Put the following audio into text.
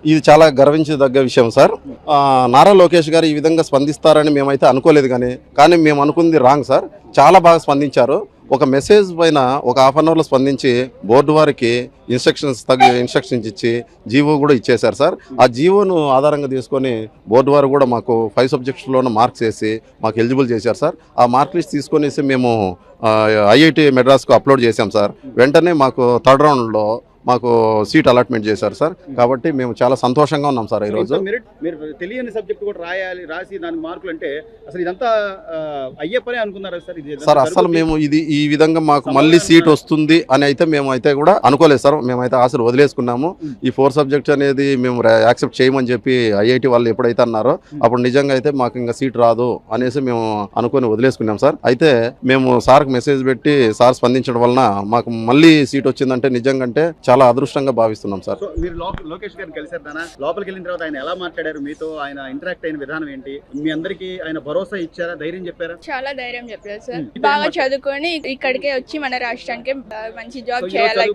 ఇది చాలా గర్వించదగ్గ విషయం సార్. నారా లోకేష్ గారు ఈ విధంగా స్పందిస్తారని మేమైతే అనుకోలేదు, కానీ మేము అనుకుంది రాంగ్ సార్. చాలా బాగా స్పందించారు. ఒక మెసేజ్ పైన ఒక హాఫ్ అన్ అవర్లో స్పందించి బోర్డు వారికి ఇన్స్ట్రక్షన్స్ ఇచ్చి జీవో కూడా ఇచ్చేశారు సార్. ఆ జీవోను ఆధారంగా తీసుకొని బోర్డు వారు కూడా మాకు 5 సబ్జెక్ట్స్లోనే మార్క్స్ వేసి మాకు ఎలిజిబుల్ చేశారు సార్. ఆ మార్క్ లిస్ట్ తీసుకొనేసి మేము ఐఐటి మెడ్రాస్కు అప్లోడ్ చేశాం సార్. వెంటనే మాకు థర్డ్ రౌండ్లో మాకు సీట్ అలాట్మెంట్ చేశారు సార్. కాబట్టి మేము చాలా సంతోషంగా ఉన్నాం సార్ ఈరోజు. మీరు తెలియని సబ్జెక్ట్ కూడా రాసి దానికి మార్కులు అంటే అసలు ఇదంతా అయ్యే పని అనుకున్నారా సార్? సార్ అసలు మేము ఈ విధంగా మాకు మళ్ళీ సీట్ వస్తుంది అని అయితే మేము అయితే కూడా అనుకోలేదు సార్. మేమైతే ఆశలు వదిలేసుకున్నాము. ఈ 4 సబ్జెక్ట్స్ అనేది మేము యాక్సెప్ట్ చేయమని చెప్పి ఐఐటి వాళ్ళు ఎప్పుడైతే అన్నారో అప్పుడు నిజంగా అయితే మాకు ఇంకా సీట్ రాదు అనేసి మేము అనుకొని వదిలేసుకున్నాం సార్. అయితే మేము సార్కి మెసేజ్ పెట్టి సార్ స్పందించడం వలన మాకు మళ్ళీ సీట్ వచ్చిందంటే నిజంగా అంటే చాలా అదృష్టంగా భావిస్తున్నాం సార్. మీరు లోకేష్ గారిని కలిసారు, లోపలికి వెళ్ళిన తర్వాత ఆయన ఎలా మాట్లాడారు మీతో? ఆయన ఇంటరాక్ట్ అయిన విధానం ఏంటి? మీ అందరికి ఆయన భరోసా ఇచ్చారా? ధైర్యం చెప్పారా? చాలా ధైర్యం చెప్పారు సార్. బాగా చదువుకొని ఇక్కడికే వచ్చి మన రాష్ట్రానికి మంచి జాబ్ చేయాలి.